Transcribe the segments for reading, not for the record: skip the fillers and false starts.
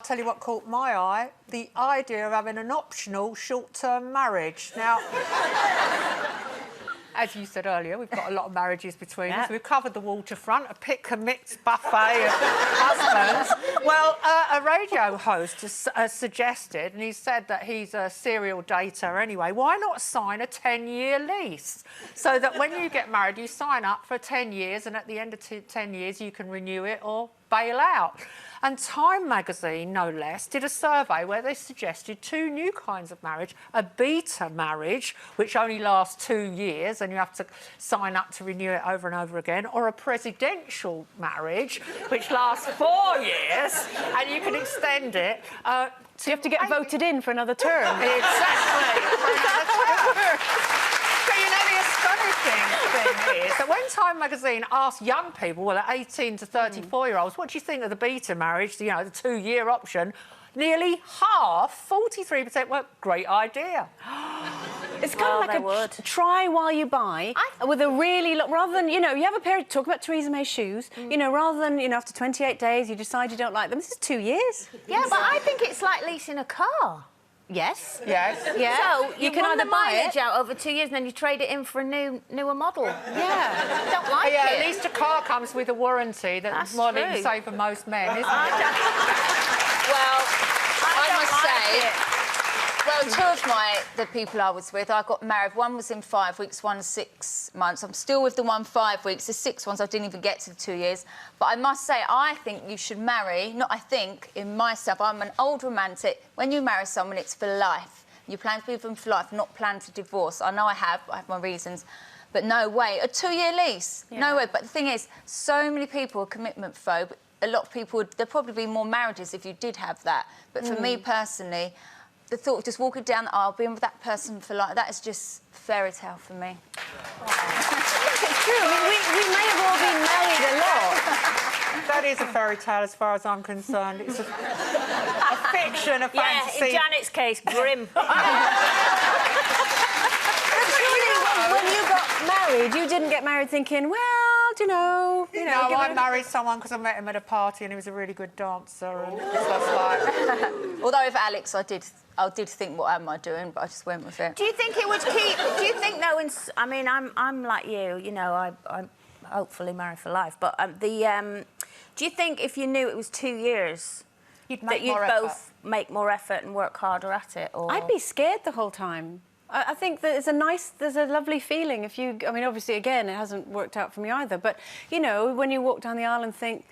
I'll tell you what caught my eye, the idea of having an optional short-term marriage. Now, as you said earlier, we've got a lot of marriages between us. We've covered the waterfront, a pick-and-mix buffet of husbands. Well, a radio host has suggested, and he said that he's a serial dater anyway, why not sign a 10-year lease? So that when you get married, you sign up for 10 years, and at the end of 10 years, you can renew it or bail out. And Time magazine, no less, did a survey where they suggested two new kinds of marriage: a beta marriage, which only lasts 2 years and you have to sign up to renew it over and over again, or a presidential marriage, which lasts 4 years and you can extend it. So you have to get voted in for another term. Exactly. But you know, the astonishing thing is that when Time magazine asked young people, well, 18 to 34-year-olds, what do you think of the beta marriage, you know, the 2-year option? Nearly half, 43%, were great idea. It's kind of like a try while you buy, with a really... rather than, you know, you have a period... Talk about Theresa May's shoes. You know, rather than, you know, after 28 days, you decide you don't like them. This is 2 years. Yeah, but I think it's like leasing a car. Yes. Yes. Yeah. So you can either the buy mileage it out over 2 years and then you trade it in for a newer model. Yeah. I don't like it. At least a car comes with a warranty that's more than you say for most men, isn't it? Well, I must say, well, two of the people I was with, I got married. One was in 5 weeks, one 6 months. I'm still with the one 5 weeks. The 6 ones, I didn't even get to the 2 years. But I must say, I think you should marry, not I think, in myself, I'm an old romantic. When you marry someone, it's for life. You plan to be with them for life, not plan to divorce. I know I have my reasons. But no way. A 2-year lease, no way. But the thing is, so many people are commitment phobe. A lot of people there'd probably be more marriages if you did have that. But for me personally, the thought of just walking down the aisle, being with that person for life, that is just fairy tale for me. It's true. I mean, we may have all been married a lot. That is a fairy tale as far as I'm concerned. It's a fiction, a fantasy. Yeah, in Janet's case, grim. When you got married, you didn't get married thinking, well, do you know... No, I married someone because I met him at a party and he was a really good dancer and stuff like... Although with Alex, I did think, what am I doing? But I just went with it. Do you think it would keep... Do you think, though, I mean, I'm like you know, I'm hopefully married for life, but do you think if you knew it was 2 years, you'd both make more effort and work harder at it? Or... I'd be scared the whole time. I think that there's a lovely feeling if you... I mean, obviously, again, it hasn't worked out for me either, but, you know, when you walk down the aisle and think,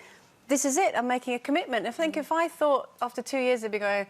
this is it, I'm making a commitment. I think if I thought after 2 years I'd be going,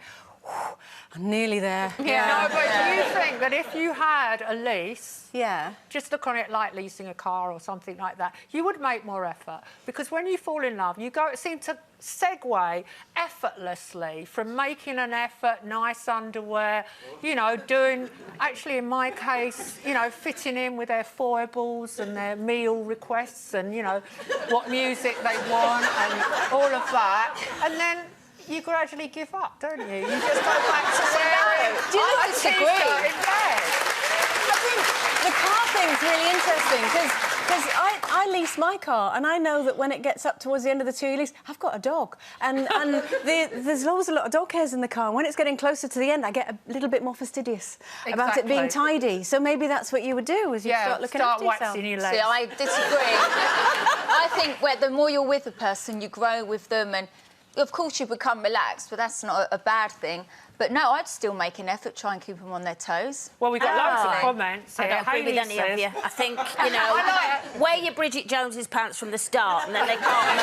I'm nearly there. Yeah. No, but do you think that if you had a lease... Yeah. Just look on it like leasing a car or something like that, you would make more effort. Because when you fall in love, you seem to segue effortlessly from making an effort, nice underwear, you know, doing... Actually, in my case, you know, fitting in with their foibles and their meal requests and, you know, what music they want and all of that. And then... you gradually give up, don't you? You just go back to wearing a T-shirt in bed. I think the car thing's really interesting because I lease my car and I know that when it gets up towards the end of the 2-year lease, I've got a dog and there's always a lot of dog hairs in the car. And when it's getting closer to the end, I get a little bit more fastidious about it being tidy. So maybe that's what you would do, is you start looking after yourself. Waxing your legs. See, I disagree. I think the more you're with a person, you grow with them and... Of course, you become relaxed, but that's not a bad thing. But no, I'd still make an effort, try and keep them on their toes. Well, we've got loads of comments here. I don't agree with any of you. I think, you know, wear your Bridget Jones's pants from the start and then they can't...